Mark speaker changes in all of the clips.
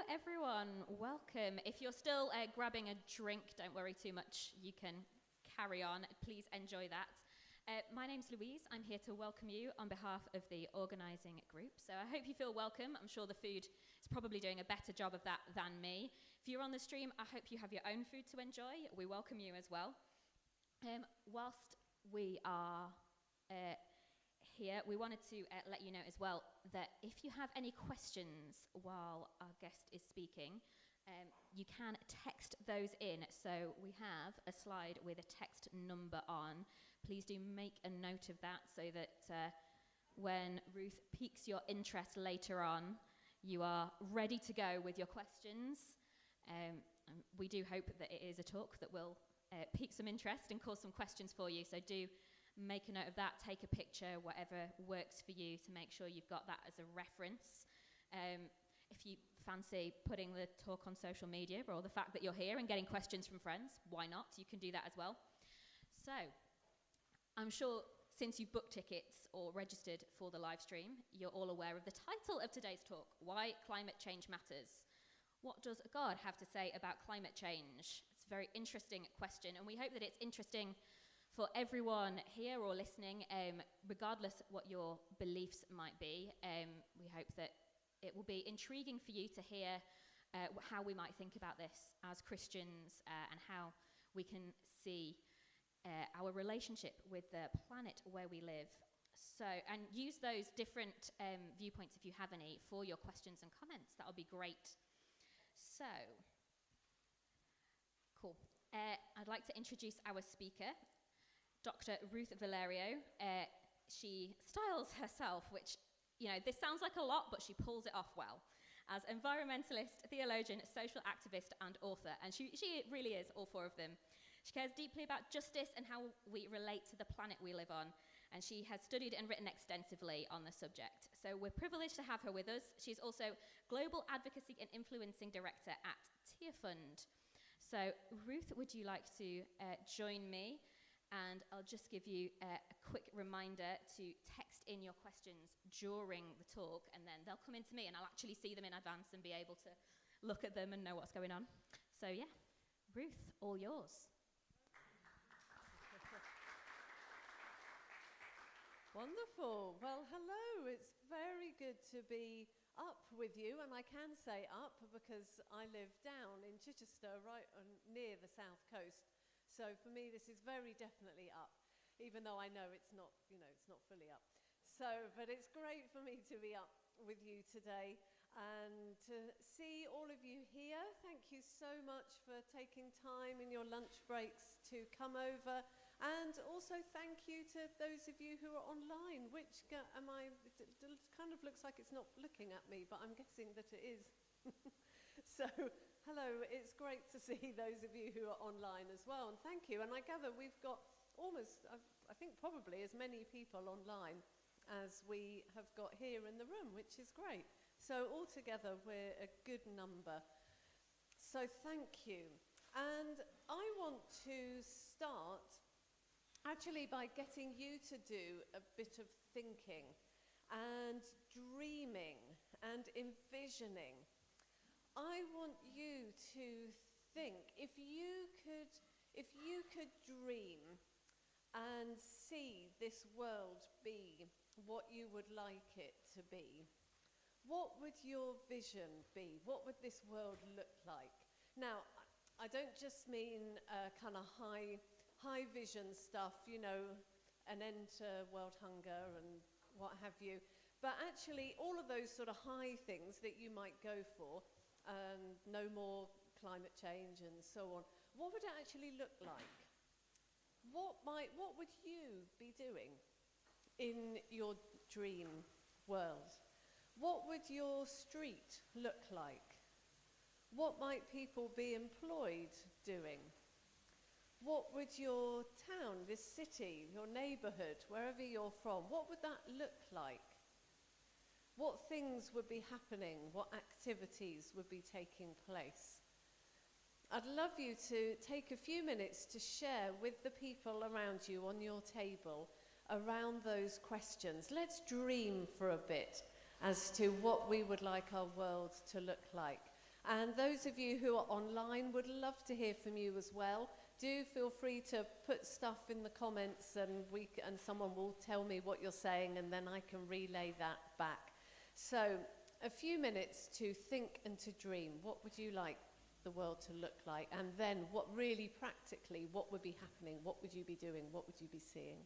Speaker 1: everyone. Welcome. If you're still grabbing a drink, don't worry too much. You can carry on. Please enjoy that. My name's Louise. I'm here to welcome you on behalf of the organising group. So I hope you feel welcome. I'm sure the food is probably doing a better job of that than me. If you're on the stream, I hope you have your own food to enjoy. We welcome you as well. Whilst we are here, we wanted to let you know as well that if you have any questions while our guest is speaking, you can text those in. So we have a slide with a text number on. Please do make a note of that so that when Ruth piques your interest later on, you are ready to go with your questions. We do hope that it is a talk that will pique some interest and cause some questions for you. So do make a note of that, take a picture, whatever works for you to make sure you've got that as a reference. If you fancy putting the talk on social media or the fact that you're here and getting questions from friends, why not? You can do that as well. So, I'm sure since you've booked tickets or registered for the live stream, you're all aware of the title of today's talk, Why Climate Change Matters. What does God have to say about climate change? It's a very interesting question, and we hope that it's interesting for everyone here or listening, regardless what your beliefs might be. We hope that it will be intriguing for you to hear how we might think about this as Christians and how we can see our relationship with the planet where we live. So, and use those different viewpoints if you have any for your questions and comments. That would be great. So, cool. I'd like to introduce our speaker, Dr. Ruth Valerio. She styles herself, which, you know, this sounds like a lot, but she pulls it off well, as environmentalist, theologian, social activist, and author. And she really is all four of them. She cares deeply about justice and how we relate to the planet we live on. And she has studied and written extensively on the subject. So we're privileged to have her with us. She's also Global Advocacy and Influencing Director at Tear Fund. So Ruth, would you like to join me? And I'll just give you a quick reminder to text in your questions during the talk, and then they'll come in to me, and I'll actually see them in advance and be able to look at them and know what's going on. So yeah, Ruth, all yours.
Speaker 2: Wonderful. Well, hello. It's very good to be up with you, and I can say up because I live down in Chichester, right near the south coast. So for me, this is very definitely up, even though I know it's not, it's not fully up. So, but it's great for me to be up with you today and to see all of you here. Thank you so much for taking time in your lunch breaks to come over. And also thank you to those of you who are online, which it kind of looks like it's not looking at me, but I'm guessing that it is. So, hello, it's great to see those of you who are online as well, and thank you. And I gather we've got almost, I think probably as many people online as we have got here in the room, which is great. So altogether, we're a good number. So thank you. And I want to start actually by getting you to do a bit of thinking and dreaming and envisioning. I want you to think, if you could dream and see this world be what you would like it to be, what would your vision be? What would this world look like? Now, I don't just mean kind of high vision stuff, an end to world hunger and what have you, but actually all of those sort of high things that you might go for, no more climate change and so on. What would it actually look like? What would you be doing in your dream world? What would your street look like? What might people be employed doing? What would your town, this city, your neighbourhood, wherever you're from, what would that look like? What things would be happening? What activities would be taking place? I'd love you to take a few minutes to share with the people around you on your table around those questions. Let's dream for a bit as to what we would like our world to look like. And those of you who are online would love to hear from you as well. Do feel free to put stuff in the comments, and someone will tell me what you're saying, and then I can relay that back. So, a few minutes to think and to dream. What would you like the world to look like? And then what really practically, what would be happening? What would you be doing? What would you be seeing?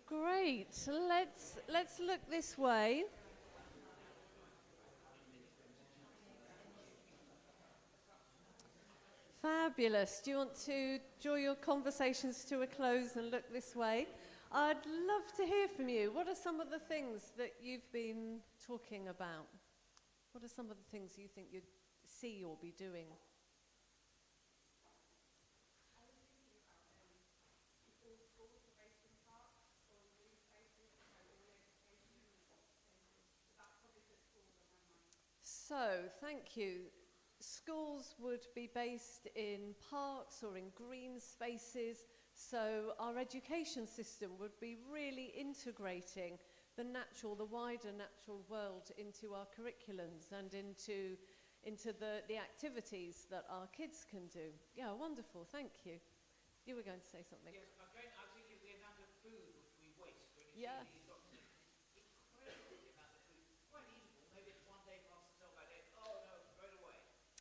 Speaker 2: Great. Let's look this way. Fabulous. Do you want to draw your conversations to a close and look this way? I'd love to hear from you. What are some of the things that you've been talking about? What are some of the things you think you'd see or be doing? So, thank you. Schools would be based in parks or in green spaces, so our education system would be really integrating the wider natural world into our curriculums and into the activities that our kids can do. Yeah, wonderful, thank you. You were going to say something.
Speaker 3: Yes, I was thinking of the amount of food which we waste when you
Speaker 2: Yeah.
Speaker 3: see these documents. Incredible the amount of food. Quite eatable. Maybe it's one day past the sell-by date. Oh no, throw it away.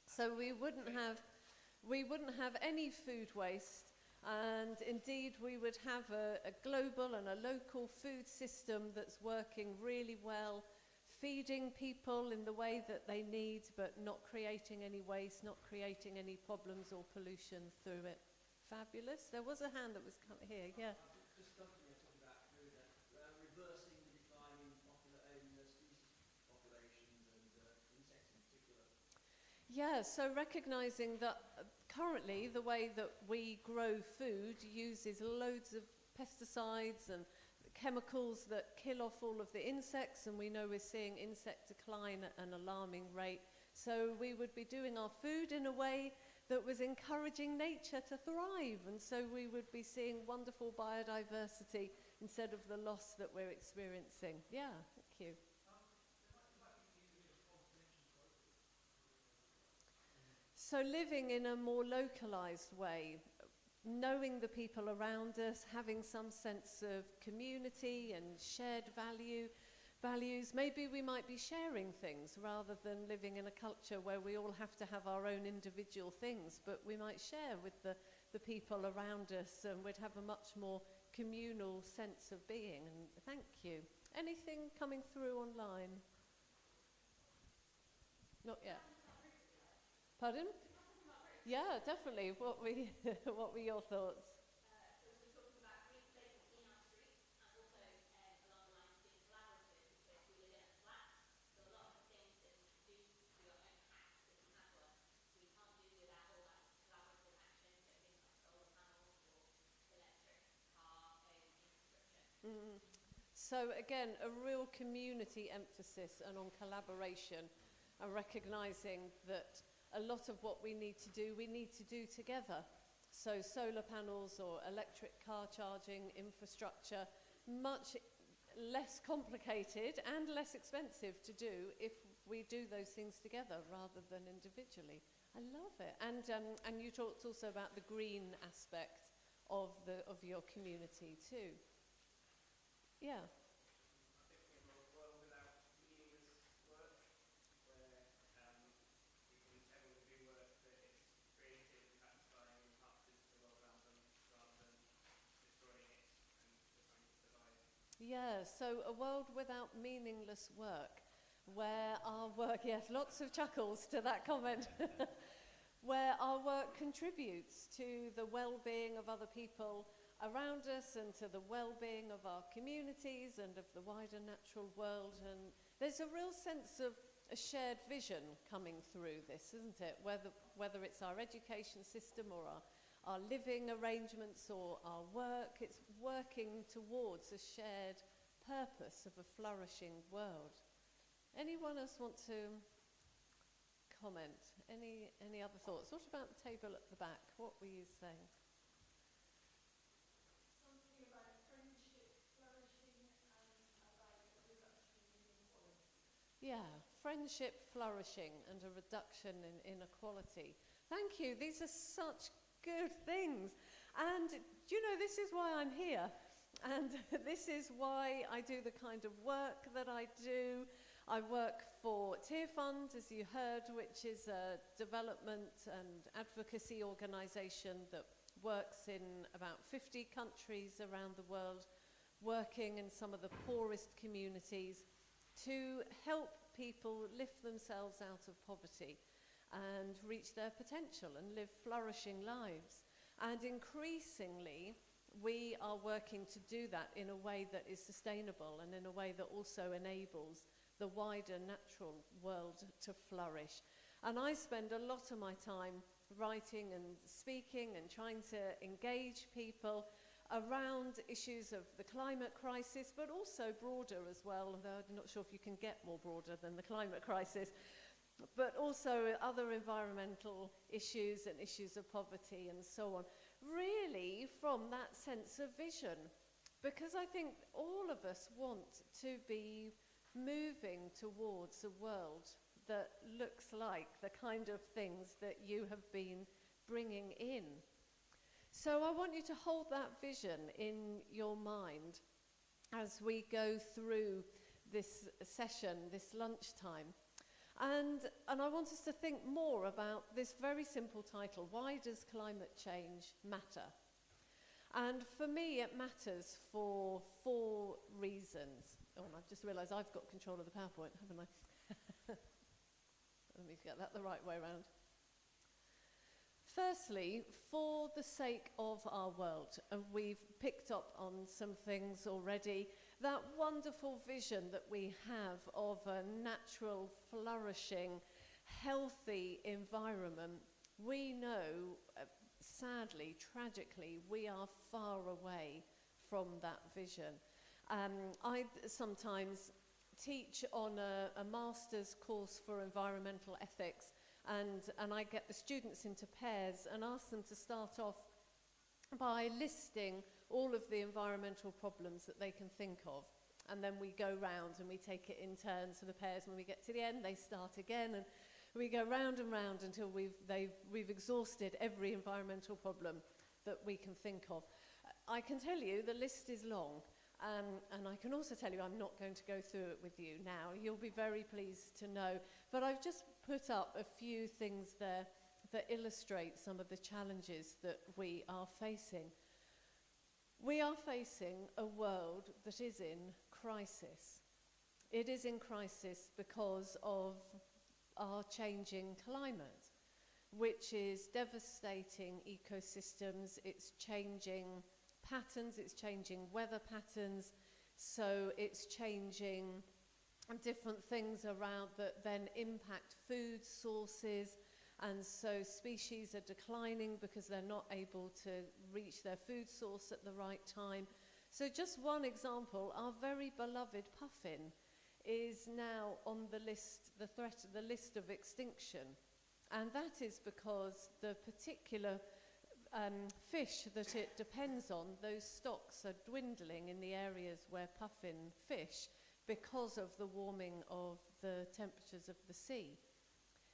Speaker 2: So we wouldn't have any food waste, and indeed we would have a global and a local food system that's working really well, feeding people in the way that they need, but not creating any waste, not creating any problems or pollution through it. Fabulous. There was a hand that was here, yeah.
Speaker 4: Just something you're talking about through that, reversing the decline in species populations and insects in particular.
Speaker 2: Yeah, so recognizing that currently the way that we grow food uses loads of pesticides and chemicals that kill off all of the insects, and we know we're seeing insect decline at an alarming rate. So we would be doing our food in a way that was encouraging nature to thrive, and so we would be seeing wonderful biodiversity instead of the loss that we're experiencing. Yeah, thank you. So living in a more localized way, knowing the people around us, having some sense of community and shared values. Maybe we might be sharing things rather than living in a culture where we all have to have our own individual things, but we might share with the people around us, and we'd have a much more communal sense of being. And thank you. Anything coming through online? Not yet. Pardon? Yeah, definitely. What were your thoughts? So again, a real community emphasis and on collaboration, and recognizing that a lot of what we need to do together. So solar panels or electric car charging infrastructure, much less complicated and less expensive to do if we do those things together rather than individually. I love it. And you talked also about the green aspect of your community too. Yeah.
Speaker 3: I think in a world without meaningless work, where everyone can do work that is creative and satisfying and enhances the world around them, rather than destroying it and just trying to survive.
Speaker 2: Yeah, so a world without meaningless work, where our work, yes, lots of chuckles to that comment, where our work contributes to the well-being of other people around us and to the well-being of our communities and of the wider natural world. And there's a real sense of a shared vision coming through this, isn't it? Whether it's our education system or our living arrangements or our work, it's working towards a shared purpose of a flourishing world. Anyone else want to comment? Any other thoughts? What about the table at the back? What were you saying?
Speaker 5: Something about friendship flourishing and about a reduction in inequality.
Speaker 2: Yeah, friendship flourishing and a reduction in inequality. Thank you. These are such good things. And you know, this is why I'm here. And this is why I do the kind of work that I do. I work for Tear Fund, as you heard, which is a development and advocacy organisation that works in about 50 countries around the world, working in some of the poorest communities to help people lift themselves out of poverty and reach their potential and live flourishing lives. And increasingly, we are working to do that in a way that is sustainable and in a way that also enables the wider natural world to flourish. And I spend a lot of my time writing and speaking and trying to engage people around issues of the climate crisis, but also broader as well, although I'm not sure if you can get more broader than the climate crisis, but also other environmental issues and issues of poverty and so on, really from that sense of vision. Because I think all of us want to be moving towards a world that looks like the kind of things that you have been bringing in. So I want you to hold that vision in your mind as we go through this session, this lunchtime. And I want us to think more about this very simple title, Why Does Climate Change Matter? And for me, it matters for 4 reasons. Oh, and I've just realised I've got control of the PowerPoint, haven't I? Let me get that the right way around. Firstly, for the sake of our world, and we've picked up on some things already, that wonderful vision that we have of a natural, flourishing, healthy environment, we know, sadly, tragically, we are far away from that vision. I sometimes teach on a master's course for environmental ethics, and I get the students into pairs and ask them to start off by listing all of the environmental problems that they can think of. And then we go round and we take it in turns for the pairs. When we get to the end, they start again, and we go round and round until we've exhausted every environmental problem that we can think of. I can tell you the list is long, and I can also tell you I'm not going to go through it with you now. You'll be very pleased to know. But I've just put up a few things there that illustrate some of the challenges that we are facing. We are facing a world that is in crisis. It is in crisis because of our changing climate, which is devastating ecosystems. It's changing patterns, it's changing weather patterns, so it's changing different things around that then impact food sources, and so species are declining because they're not able to reach their food source at the right time. So just one example, our very beloved puffin is now on the list, the list of extinction. And that is because the particular fish that it depends on, those stocks are dwindling in the areas where puffin fish because of the warming of the temperatures of the sea.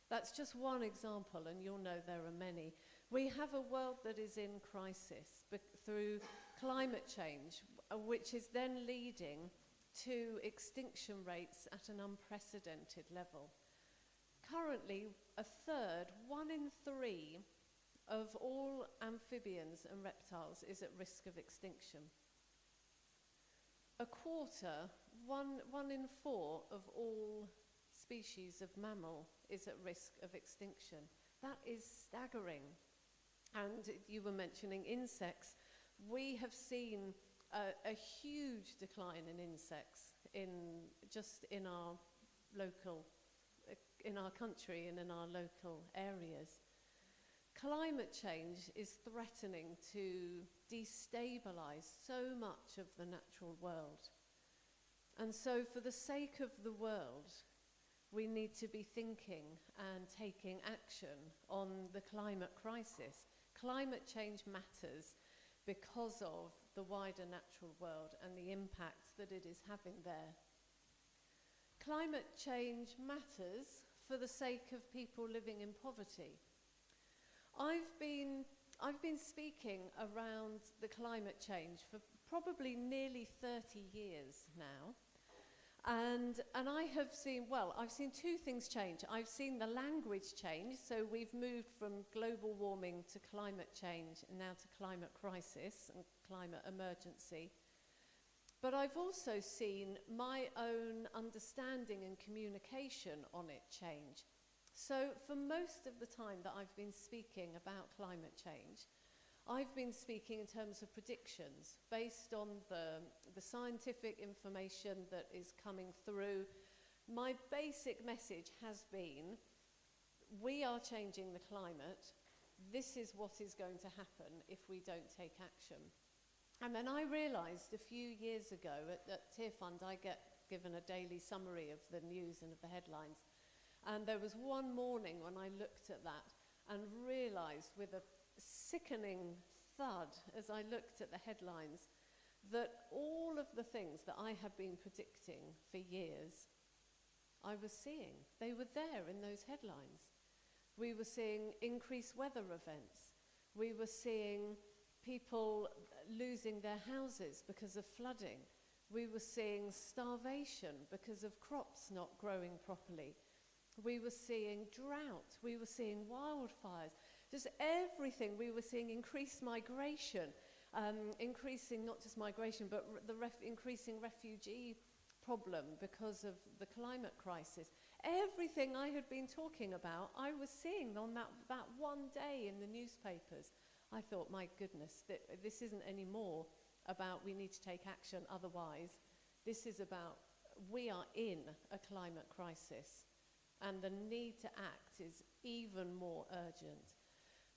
Speaker 2: That's just one example, and you'll know there are many. We have a world that is in crisis through climate change, which is then leading to extinction rates at an unprecedented level. Currently, a third, 1 in 3, of all amphibians and reptiles is at risk of extinction. A quarter, one in 4 of all species of mammal is at risk of extinction. That is staggering. And you were mentioning insects. We have seen a huge decline in insects in our local, in our country and in our local areas. Climate change is threatening to destabilize so much of the natural world. And so for the sake of the world, we need to be thinking and taking action on the climate crisis. Climate change matters because of the wider natural world and the impact that it is having there. Climate change matters for the sake of people living in poverty. I've been speaking around the climate change for probably nearly 30 years now. And I have seen, I've seen two things change. I've seen the language change, so we've moved from global warming to climate change and now to climate crisis and climate emergency. But I've also seen my own understanding and communication on it change. So for most of the time that I've been speaking about climate change, I've been speaking in terms of predictions based on the scientific information that is coming through. My basic message has been, we are changing the climate. This is what is going to happen if we don't take action. And then I realized a few years ago at Tear Fund, I get given a daily summary of the news and of the headlines. And there was one morning when I looked at that and realized with a sickening thud as I looked at the headlines that all of the things that I had been predicting for years, I was seeing. They were there in those headlines. We were seeing increased weather events. We were seeing people losing their houses because of flooding. We were seeing starvation because of crops not growing properly. We were seeing drought. We were seeing wildfires. Just everything. We were seeing increased migration, increasing not just migration, but increasing refugee problem because of the climate crisis. Everything I had been talking about, I was seeing on that one day in the newspapers. I thought, my goodness, this isn't anymore about we need to take action otherwise. This is about we are in a climate crisis and the need to act is even more urgent.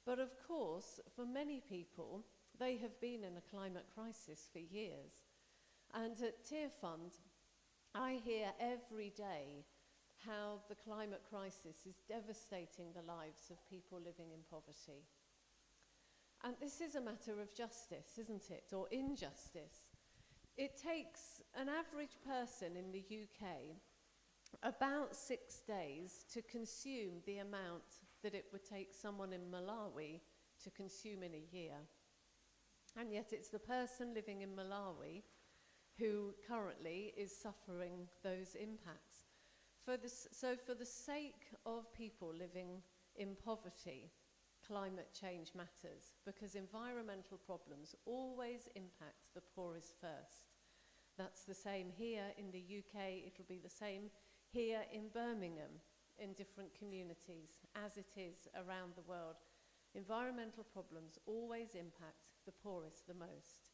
Speaker 2: But of course, for many people, they have been in a climate crisis for years. And at Tear Fund, I hear every day how the climate crisis is devastating the lives of people living in poverty. And this is a matter of justice, isn't it? Or injustice. It takes an average person in the UK about 6 days to consume the amount that it would take someone in Malawi to consume in a year. And yet it's the person living in Malawi who currently is suffering those impacts. So for the sake of people living in poverty, climate change matters, because environmental problems always impact the poorest first. That's the same here in the UK, it'll be the same here in Birmingham, in different communities, as it is around the world. Environmental problems always impact the poorest the most.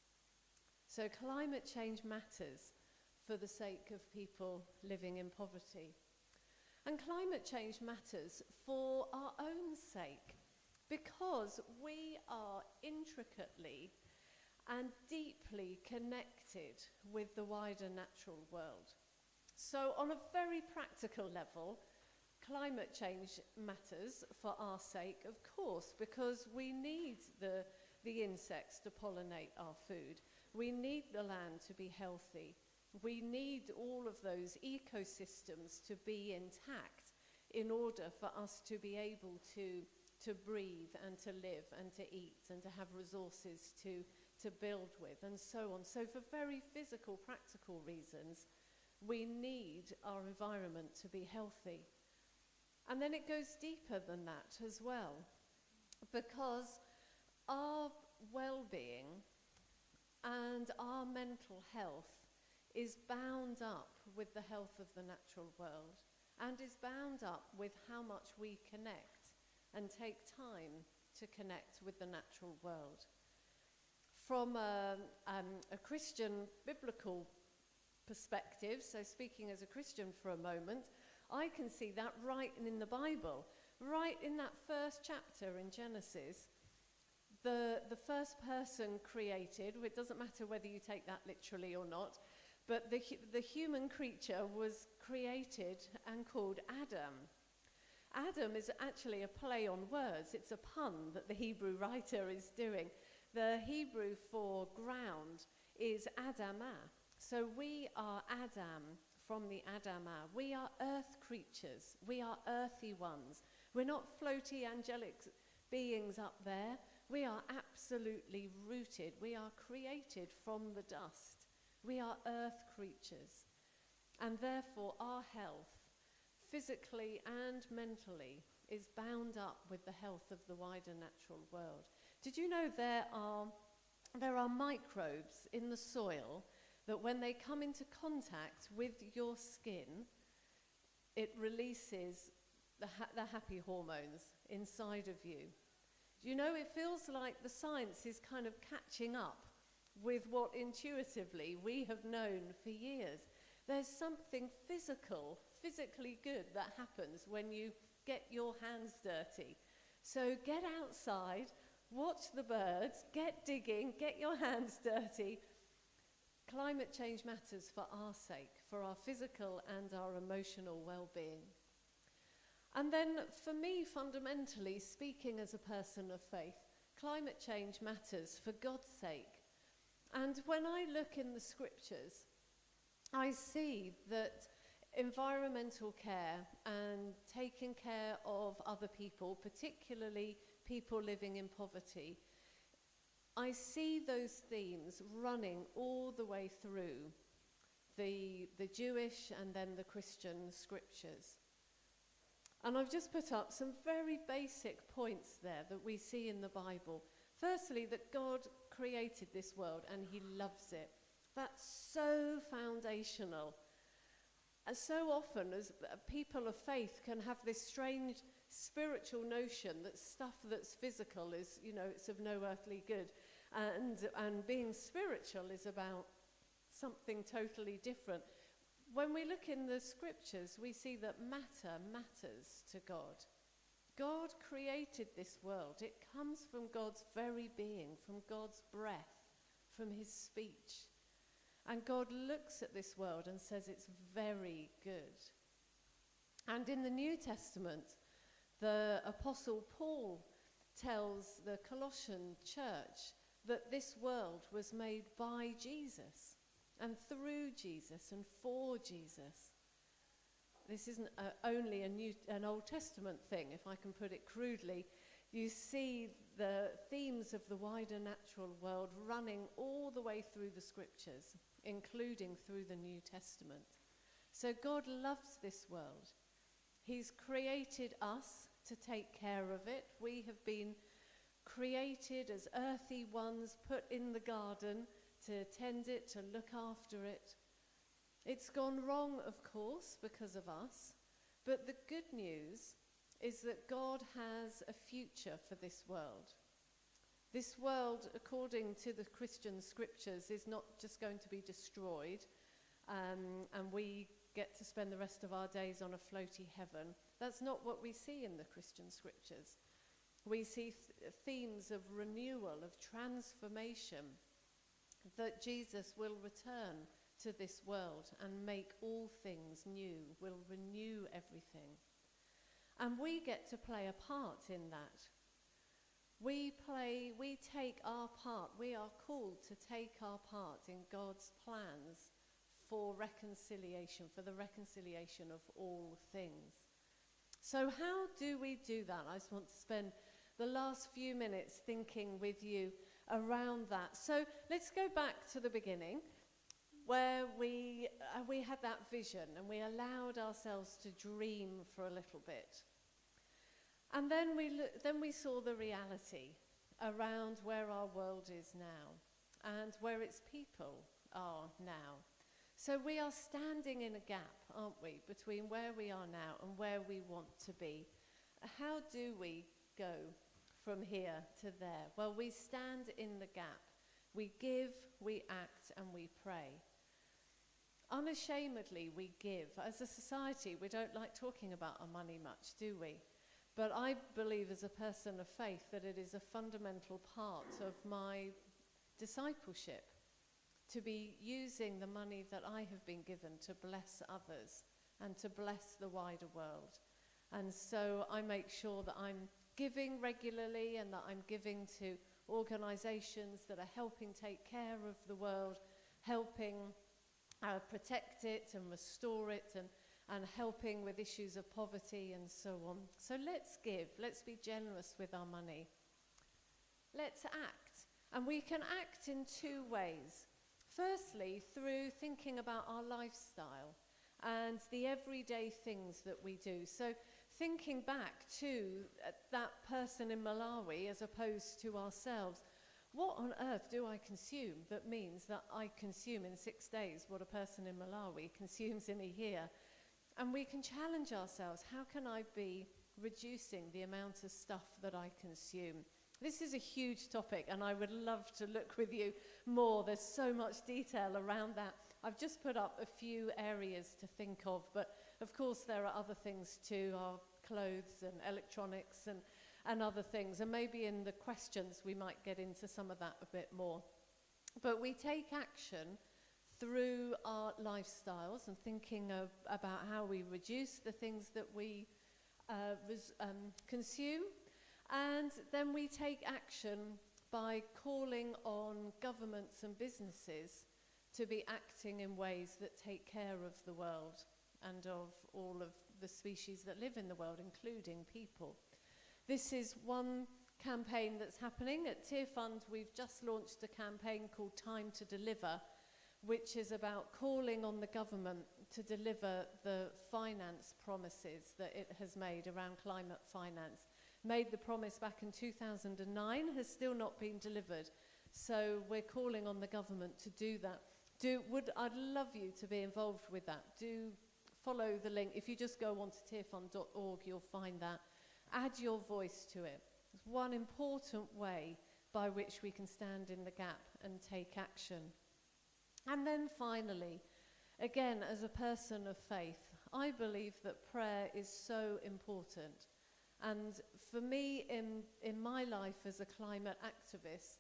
Speaker 2: So climate change matters for the sake of people living in poverty. And climate change matters for our own sake, because we are intricately and deeply connected with the wider natural world. So on a very practical level, Climate change matters for our sake, of course, because we need the insects to pollinate our food. We need the land to be healthy. We need all of those ecosystems to be intact in order for us to be able to breathe and to live and to eat and to have resources to build with and so on. So for very physical, practical reasons, we need our environment to be healthy. And then it goes deeper than that as well, because our well-being and our mental health is bound up with the health of the natural world and is bound up with how much we connect and take time to connect with the natural world. From a Christian biblical perspective, so speaking as a Christian for a moment, I can see that right in the Bible, right in that first chapter in Genesis. The first person created, it doesn't matter whether you take that literally or not, but the human creature was created and called Adam. Adam is actually a play on words. It's a pun that the Hebrew writer is doing. The Hebrew for ground is Adamah. So we are Adam from the Adamah. We are earth creatures. We are earthy ones. We're not floaty angelic beings up there. We are absolutely rooted. We are created from the dust. We are earth creatures. And therefore our health, physically and mentally, is bound up with the health of the wider natural world. Did you know there are microbes in the soil that when they come into contact with your skin, it releases the happy hormones inside of you? Do you know, it feels like the science is kind of catching up with what intuitively we have known for years. There's something physically good that happens when you get your hands dirty. So get outside, watch the birds, get digging, get your hands dirty. Climate change matters for our sake, for our physical and our emotional well-being. And then for me, fundamentally, speaking as a person of faith, climate change matters for God's sake. And when I look in the scriptures, I see that environmental care and taking care of other people, particularly people living in poverty, I see those themes running all the way through the Jewish and then the Christian scriptures. And I've just put up some very basic points there that we see in the Bible. Firstly, that God created this world and he loves it. That's so foundational. And so often as people of faith can have this strange spiritual notion that stuff that's physical is, it's of no earthly good. And being spiritual is about something totally different. When we look in the scriptures, we see that matter matters to God. God created this world. It comes from God's very being, from God's breath, from his speech. And God looks at this world and says it's very good. And in the New Testament, the Apostle Paul tells the Colossian church that this world was made by Jesus and through Jesus and for Jesus. This isn't only an Old Testament thing, if I can put it crudely. You see the themes of the wider natural world running all the way through the scriptures, including through the New Testament. So God loves this world. He's created us to take care of it. We have been created as earthy ones, put in the garden to tend it, to look after it. It's gone wrong, of course, because of us. But the good news is that God has a future for this world. This world, according to the Christian scriptures, is not just going to be destroyed and we get to spend the rest of our days on a floaty heaven. That's not what we see in the Christian scriptures. We see themes of renewal, of transformation, that Jesus will return to this world and make all things new, will renew everything. And we get to play a part in that. We take our part. We are called to take our part in God's plans for reconciliation, for the reconciliation of all things. So how do we do that? I just want to spend the last few minutes thinking with you around that. So let's go back to the beginning, where we had that vision and we allowed ourselves to dream for a little bit. And then we saw the reality around where our world is now and where its people are now. So we are standing in a gap, aren't we, between where we are now and where we want to be. How do we go from here to there? Well, we stand in the gap. We give, we act, and we pray. Unashamedly, we give. As a society, we don't like talking about our money much, do we? But I believe as a person of faith that it is a fundamental part of my discipleship to be using the money that I have been given to bless others and to bless the wider world. And so I make sure that I'm giving regularly and that I'm giving to organisations that are helping take care of the world, helping protect it and restore it, and helping with issues of poverty and so on. So let's give, let's be generous with our money. Let's act. And we can act in two ways. Firstly, through thinking about our lifestyle and the everyday things that we do. So thinking back to that person in Malawi as opposed to ourselves. What on earth do I consume that means that I consume in 6 days what a person in Malawi consumes in a year? And we can challenge ourselves. How can I be reducing the amount of stuff that I consume? This is a huge topic, and I would love to look with you more. There's so much detail around that. I've just put up a few areas to think of, but of course there are other things too, our clothes and electronics and other things. And maybe in the questions we might get into some of that a bit more. But we take action through our lifestyles and thinking about how we reduce the things that we consume. And then we take action by calling on governments and businesses to be acting in ways that take care of the world and of all of the species that live in the world, including people. This is one campaign that's happening. At Tear Fund, we've just launched a campaign called Time to Deliver, which is about calling on the government to deliver the finance promises that it has made around climate finance. Made the promise back in 2009, has still not been delivered. So we're calling on the government to do that. I'd love you to be involved with that. Do follow the link. If you just go on to tearfund.org, you'll find that. Add your voice to it. It's one important way by which we can stand in the gap and take action. And then finally, again, as a person of faith, I believe that prayer is so important. And for me, in my life as a climate activist,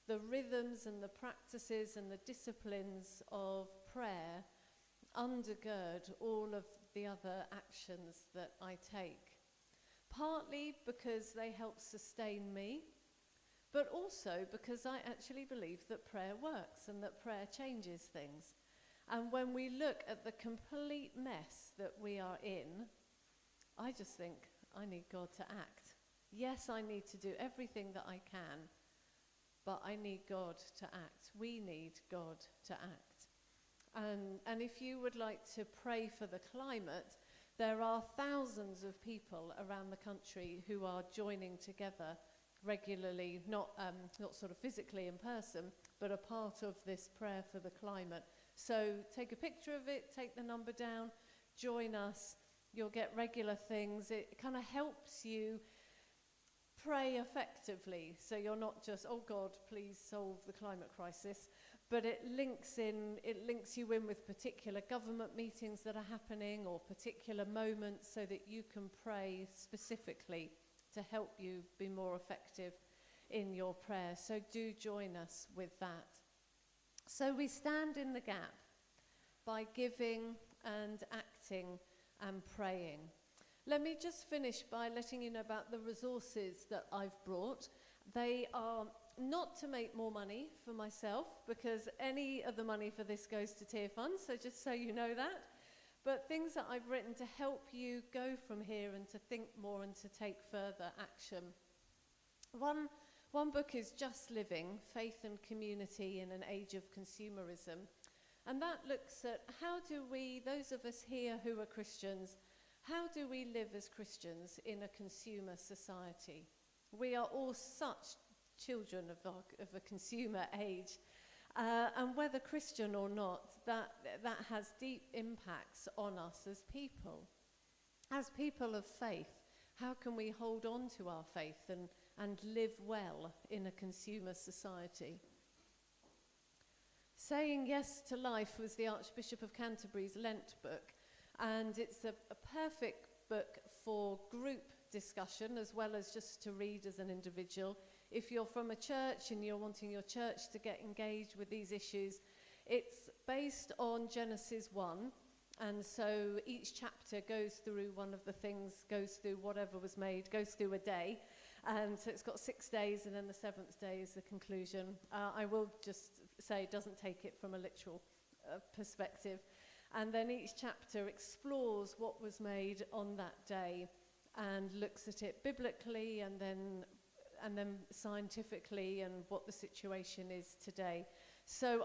Speaker 2: the rhythms and the practices and the disciplines of prayer undergird all of the other actions that I take. Partly because they help sustain me, but also because I actually believe that prayer works and that prayer changes things. And when we look at the complete mess that we are in, I just think, I need God to act. Yes, I need to do everything that I can, but I need God to act. We need God to act. And if you would like to pray for the climate, there are thousands of people around the country who are joining together regularly, not sort of physically in person, but a part of this prayer for the climate. So take a picture of it, take the number down, join us. You'll get regular things. It kind of helps you pray effectively. So you're not just, oh God, please solve the climate crisis. But it links you in with particular government meetings that are happening or particular moments so that you can pray specifically to help you be more effective in your prayer. So do join us with that. So we stand in the gap by giving and acting and praying. Let me just finish by letting you know about the resources that I've brought. They are not to make more money for myself, because any of the money for this goes to tier funds, so just so you know that. But things that I've written to help you go from here and to think more and to take further action. One book is Just Living, Faith and Community in an Age of Consumerism. And that looks at how do we, those of us here who are Christians, how do we live as Christians in a consumer society? We are all such children of a consumer age. And whether Christian or not, that has deep impacts on us as people. As people of faith, how can we hold on to our faith and live well in a consumer society? Saying Yes to Life was the Archbishop of Canterbury's Lent book, and it's a perfect book for group discussion as well as just to read as an individual. If you're from a church and you're wanting your church to get engaged with these issues, it's based on Genesis 1, and so each chapter goes through one of the things, goes through whatever was made, goes through a day, and so it's got 6 days, and then the 7th day is the conclusion. I will just say it doesn't take it from a literal perspective, and then each chapter explores what was made on that day and looks at it biblically and then scientifically and what the situation is today. So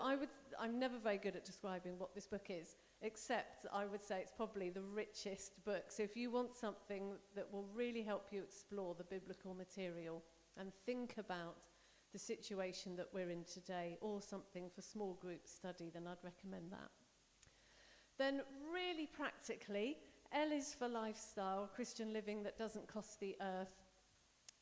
Speaker 2: I'm never very good at describing what this book is, except I would say it's probably the richest book. So if you want something that will really help you explore the biblical material and think about the situation that we're in today, or something for small group study, then I'd recommend that. Then really practically, L is for lifestyle, Christian living that doesn't cost the earth.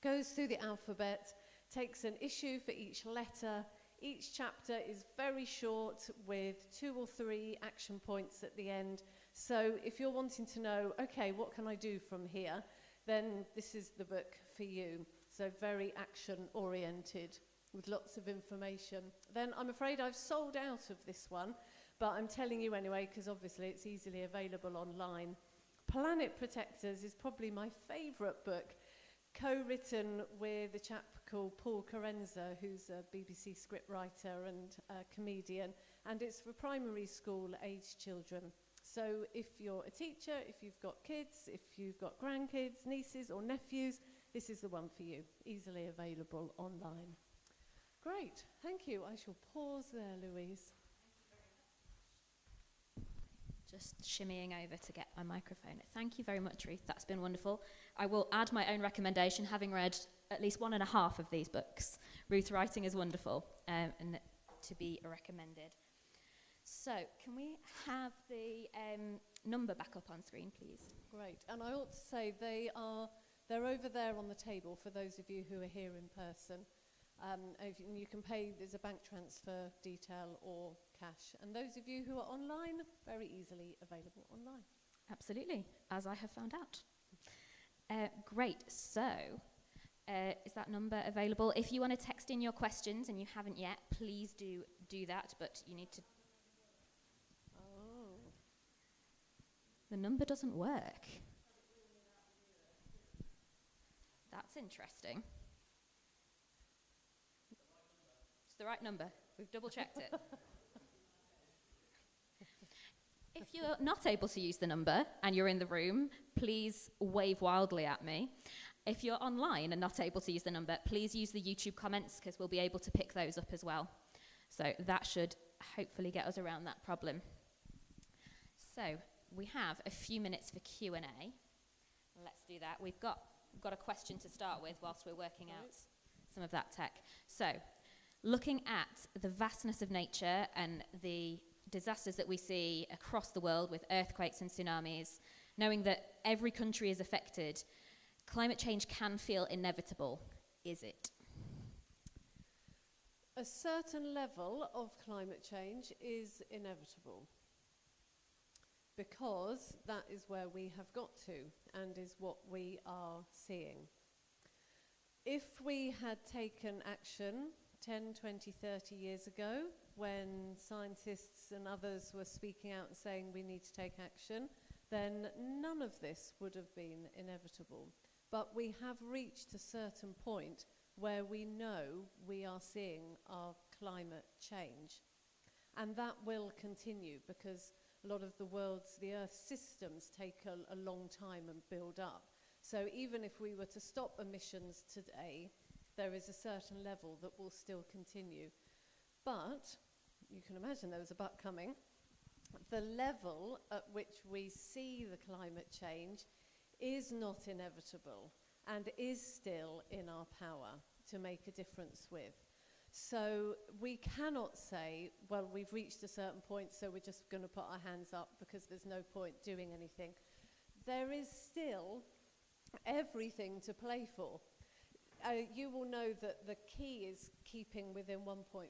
Speaker 2: Goes through the alphabet, takes an issue for each letter. Each chapter is very short with 2 or 3 action points at the end. So if you're wanting to know, okay, what can I do from here, then this is the book for you. So very action-oriented with lots of information. Then I'm afraid I've sold out of this one, but I'm telling you anyway, because obviously it's easily available online. Planet Protectors is probably my favourite book, co-written with a chap called Paul Carenza, who's a BBC scriptwriter and a comedian, and it's for primary school aged children. So if you're a teacher, if you've got kids, if you've got grandkids, nieces or nephews, this is the one for you, easily available online. Great, thank you. I shall pause there, Louise.
Speaker 1: Just shimmying over to get my microphone. Thank you very much, Ruth. That's been wonderful. I will add my own recommendation, having read at least 1.5 of these books. Ruth's writing is wonderful and to be recommended. So, can we have the number back up on screen, please?
Speaker 2: Great. And I ought to say they're over there on the table for those of you who are here in person. You can pay, there's a bank transfer detail or cash. And those of you who are online, very easily available online.
Speaker 1: Absolutely, as I have found out. Great, so is that number available? If you want to text in your questions and you haven't yet, please do that, but you need to...
Speaker 2: Oh.
Speaker 1: The number doesn't work. That's interesting. It's the right number. We've double-checked it. If you're not able to use the number and you're in the room, please wave wildly at me. If you're online and not able to use the number, please use the YouTube comments, because we'll be able to pick those up as well. So that should hopefully get us around that problem. So we have a few minutes for Q&A. Let's do that. We've got a question to start with whilst we're working out some of that tech. So looking at the vastness of nature and the disasters that we see across the world with earthquakes and tsunamis, knowing that every country is affected, climate change can feel inevitable. Is it?
Speaker 2: A certain level of climate change is inevitable, because that is where we have got to and is what we are seeing. If we had taken action 10, 20, 30 years ago, when scientists and others were speaking out and saying we need to take action, then none of this would have been inevitable. But we have reached a certain point where we know we are seeing our climate change. And that will continue because a lot of the Earth's systems take a long time and build up. So even if we were to stop emissions today, there is a certain level that will still continue. But, you can imagine there was a but coming, the level at which we see the climate change is not inevitable and is still in our power to make a difference with. So we cannot say, well, we've reached a certain point, so we're just going to put our hands up because there's no point doing anything. There is still everything to play for. You will know that the key is keeping within 1.5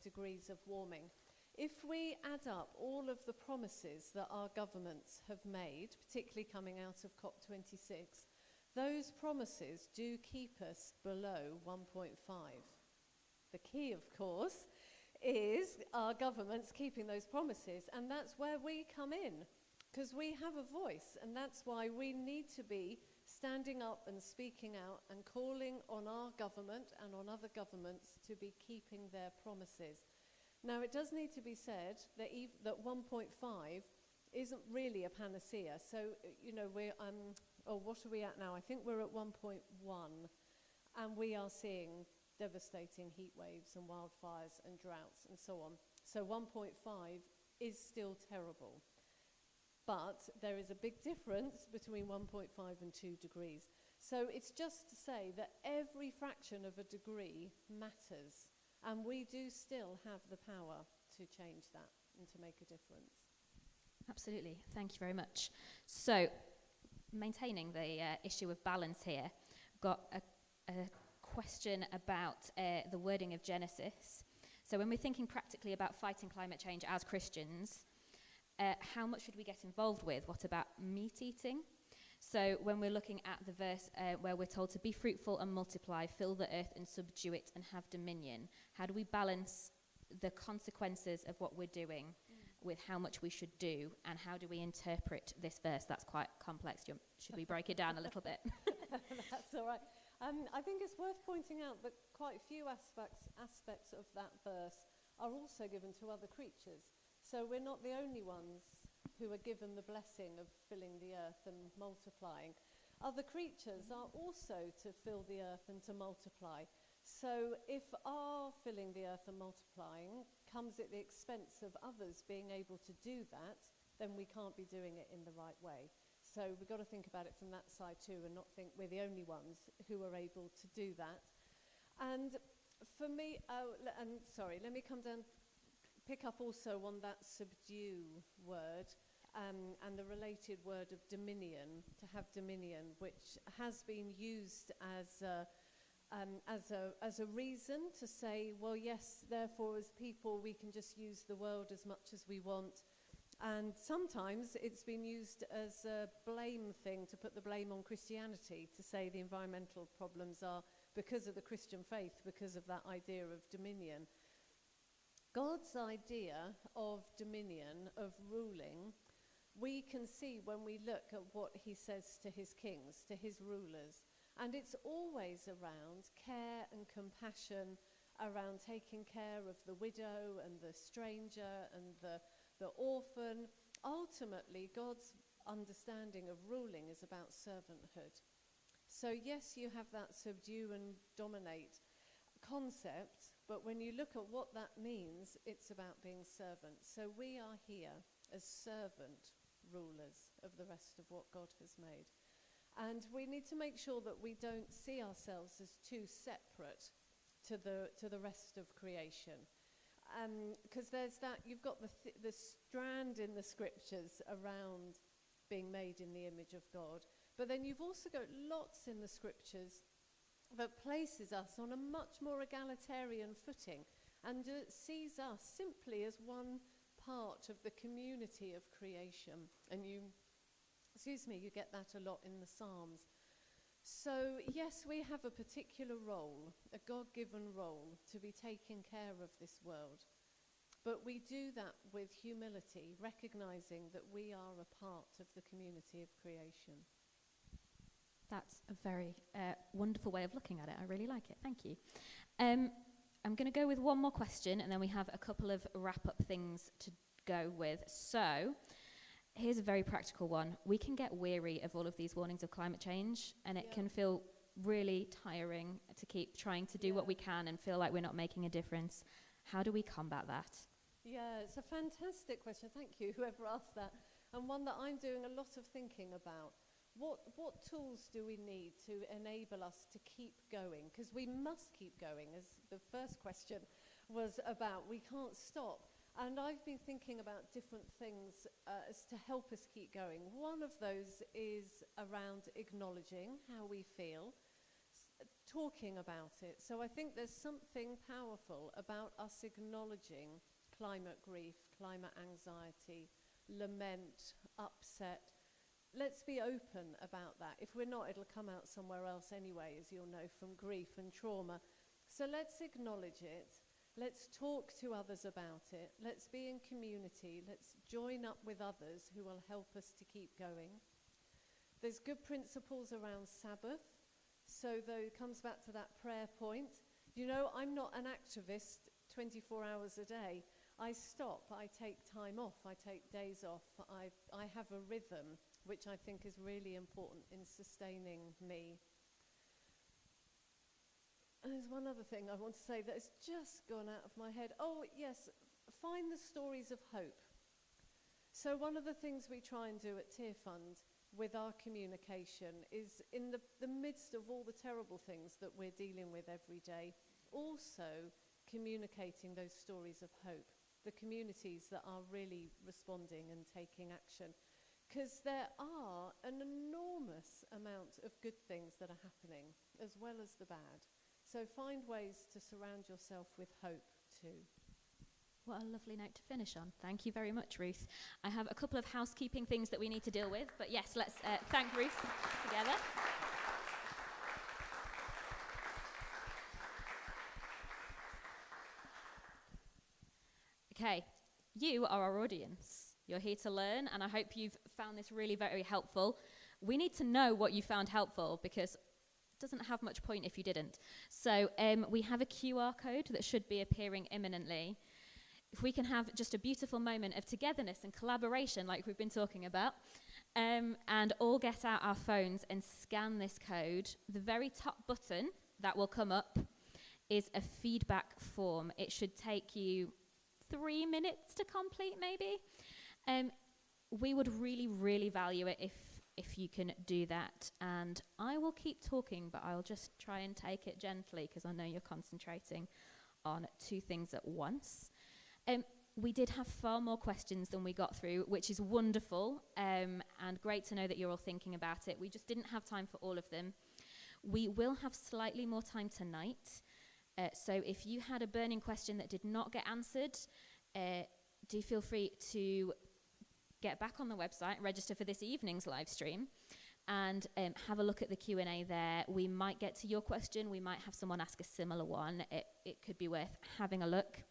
Speaker 2: degrees of warming. If we add up all of the promises that our governments have made, particularly coming out of COP26, those promises do keep us below 1.5. The key, of course, is our governments keeping those promises, and that's where we come in, because we have a voice, and that's why we need to be standing up and speaking out and calling on our government and on other governments to be keeping their promises. Now, it does need to be said that that 1.5 isn't really a panacea. So, what are we at now? I think we're at 1.1, and we are seeing devastating heat waves and wildfires and droughts and so on. So 1.5 is still terrible. But there is a big difference between 1.5 and 2 degrees. So it's just to say that every fraction of a degree matters. And we do still have the power to change that and to make a difference.
Speaker 1: Absolutely. Thank you very much. So, maintaining the issue of balance here, got a question about the wording of Genesis. So when we're thinking practically about fighting climate change as Christians, how much should we get involved with? What about meat eating? So when we're looking at the verse where we're told to be fruitful and multiply, fill the earth and subdue it and have dominion, how do we balance the consequences of what we're doing with how much we should do, and how do we interpret this verse? That's quite complex. Should we break it down a little bit?
Speaker 2: That's all right. I think it's worth pointing out that quite a few aspects of that verse are also given to other creatures. So we're not the only ones who are given the blessing of filling the earth and multiplying. Other creatures are also to fill the earth and to multiply. So if our filling the earth and multiplying comes at the expense of others being able to do that, then we can't be doing it in the right way. So we've got to think about it from that side too, and not think we're the only ones who are able to do that. And for me, let me come down, pick up also on that subdue word, and the related word of dominion, to have dominion, which has been used as a reason to say, well, yes, therefore, as people, we can just use the world as much as we want. And sometimes it's been used as a blame thing, to put the blame on Christianity, to say the environmental problems are because of the Christian faith, because of that idea of dominion. God's idea of dominion, of ruling, we can see when we look at what he says to his kings, to his rulers. And it's always around care and compassion, around taking care of the widow and the stranger and the orphan. Ultimately, God's understanding of ruling is about servanthood. So yes, you have that subdue and dominate concept, but when you look at what that means, it's about being servants. So we are here as servant rulers of the rest of what God has made. And we need to make sure that we don't see ourselves as too separate to the rest of creation. Because there's that, you've got the strand in the scriptures around being made in the image of God, but then you've also got lots in the scriptures that places us on a much more egalitarian footing and sees us simply as one part of the community of creation. And you get that a lot in the Psalms. So yes, we have a particular role, a God-given role, to be taking care of this world. But we do that with humility, recognizing that we are a part of the community of creation.
Speaker 1: That's a very wonderful way of looking at it. I really like it. Thank you. I'm going to go with one more question, and then we have a couple of wrap-up things to go with. So here's a very practical one. We can get weary of all of these warnings of climate change, and it can feel really tiring to keep trying to do what we can and feel like we're not making a difference. How do we combat that?
Speaker 2: Yeah, it's a fantastic question. Thank you, whoever asked that. And one that I'm doing a lot of thinking about. What tools do we need to enable us to keep going? Because we must keep going, as the first question was about. We can't stop. And I've been thinking about different things as to help us keep going. One of those is around acknowledging how we feel, talking about it. So I think there's something powerful about us acknowledging climate grief, climate anxiety, lament, upset. Let's be open about that. If we're not, it'll come out somewhere else anyway, as you'll know, from grief and trauma. So let's acknowledge it. Let's talk to others about it. Let's be in community. Let's join up with others who will help us to keep going. There's good principles around Sabbath. So though it comes back to that prayer point, you know, I'm not an activist 24 hours a day. I stop, I take time off, I take days off, I have a rhythm, which I think is really important in sustaining me. And there's one other thing I want to say that has just gone out of my head. Oh, yes, find the stories of hope. So one of the things we try and do at Tear Fund with our communication is, in the midst of all the terrible things that we're dealing with every day, also communicating those stories of hope, the communities that are really responding and taking action. Because there are an enormous amount of good things that are happening, as well as the bad. So find ways to surround yourself with hope too.
Speaker 1: What a lovely note to finish on. Thank you very much, Ruth. I have a couple of housekeeping things that we need to deal with, but yes, let's thank Ruth together. Okay, you are our audience. You're here to learn, and I hope you've found this really very helpful. We need to know what you found helpful, because it doesn't have much point if you didn't. So we have a QR code that should be appearing imminently. If we can have just a beautiful moment of togetherness and collaboration like we've been talking about, and all get out our phones and scan this code, the very top button that will come up is a feedback form. It should take you 3 minutes to complete, maybe. We would really, really value it if you can do that. And I will keep talking, but I'll just try and take it gently, because I know you're concentrating on 2 things at once. We did have far more questions than we got through, which is wonderful, and great to know that you're all thinking about it. We just didn't have time for all of them. We will have slightly more time tonight. So if you had a burning question that did not get answered, do feel free to get back on the website, register for this evening's live stream, and have a look at the Q&A there. We might get to your question. We might have someone ask a similar one. It could be worth having a look.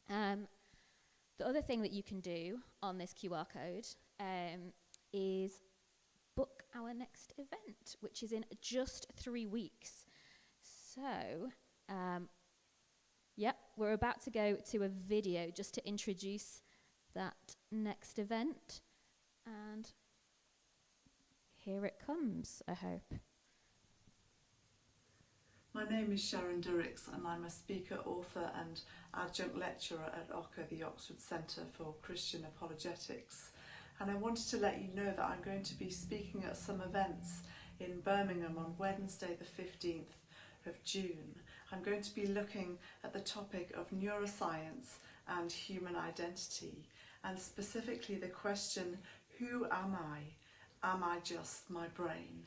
Speaker 1: The other thing that you can do on this QR code is book our next event, which is in just 3 weeks. So, we're about to go to a video just to introduce that next event. And here it comes, I hope.
Speaker 6: My name is Sharon Durrix, and I'm a speaker, author and adjunct lecturer at OCCA, the Oxford Centre for Christian Apologetics. And I wanted to let you know that I'm going to be speaking at some events in Birmingham on Wednesday the 15th of June. I'm going to be looking at the topic of neuroscience and human identity, and specifically the question, who am I? Am I just my brain?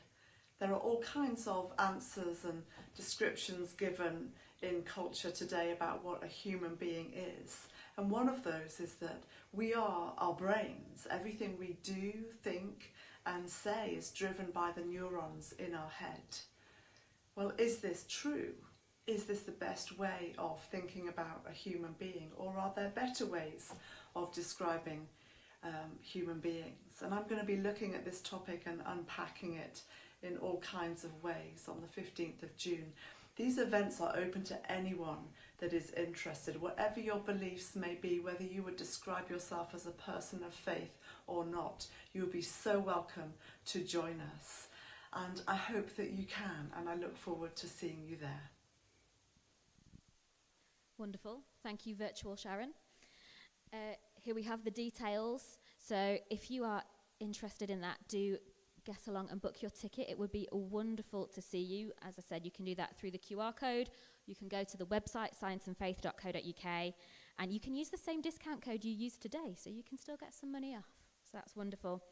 Speaker 6: There are all kinds of answers and descriptions given in culture today about what a human being is. And one of those is that we are our brains. Everything we do, think, and say is driven by the neurons in our head. Well, is this true? is this the best way of thinking about a human being, or are there better ways of describing human beings? And I'm going to be looking at this topic and unpacking it in all kinds of ways on the 15th of June. These events are open to anyone that is interested, whatever your beliefs may be, whether you would describe yourself as a person of faith or not. You will be so welcome to join us. And I hope that you can, and I look forward to seeing you there.
Speaker 1: Wonderful. Thank you, Virtual Sharon. Here we have the details. So if you are interested in that, do get along and book your ticket. It would be wonderful to see you. As I said, you can do that through the QR code. You can go to the website, scienceandfaith.co.uk, and you can use the same discount code you used today, so you can still get some money off. So that's wonderful.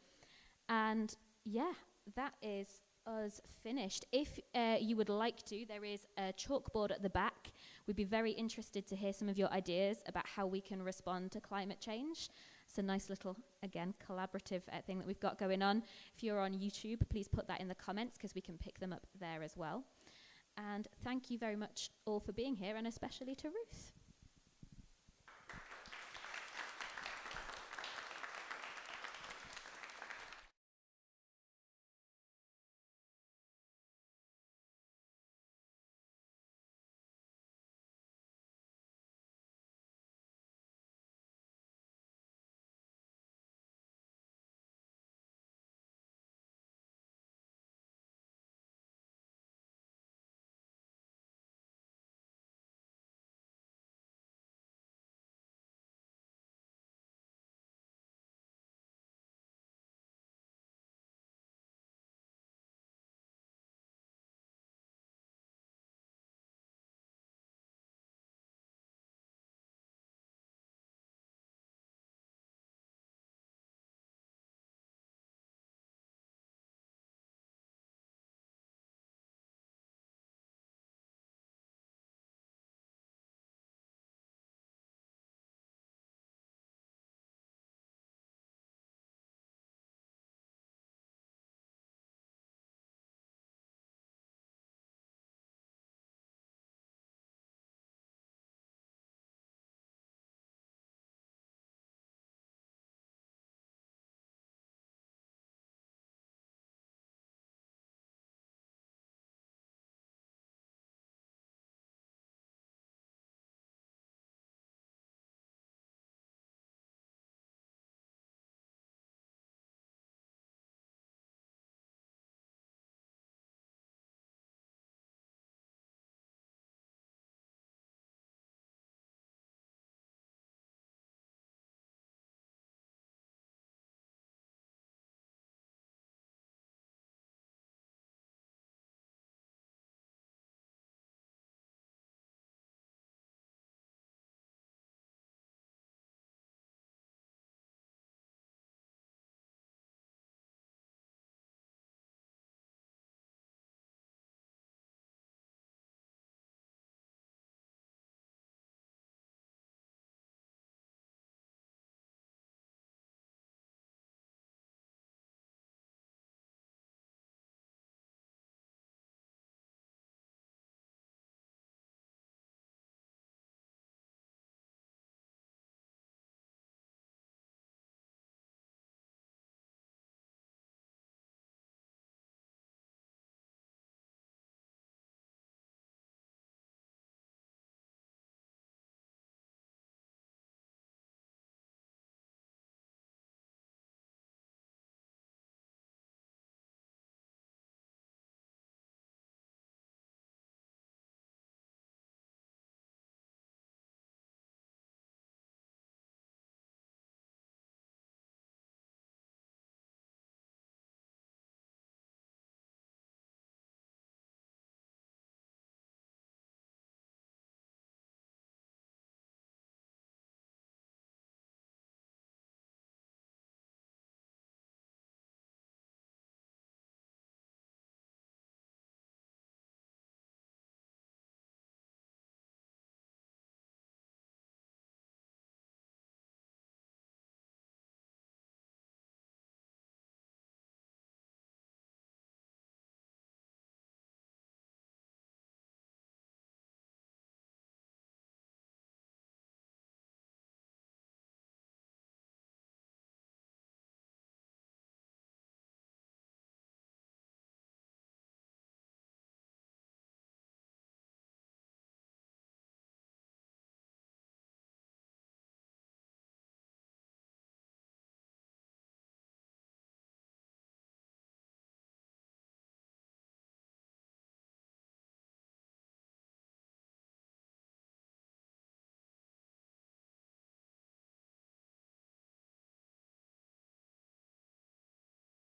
Speaker 1: And yeah, that is us finished. If you would like to, there is a chalkboard at the back. We'd be very interested to hear some of your ideas about how we can respond to climate change. It's a nice little, again, collaborative thing that we've got going on. If you're on YouTube, please put that in the comments because we can pick them up there as well. And thank you very much all for being here, and especially to Ruth.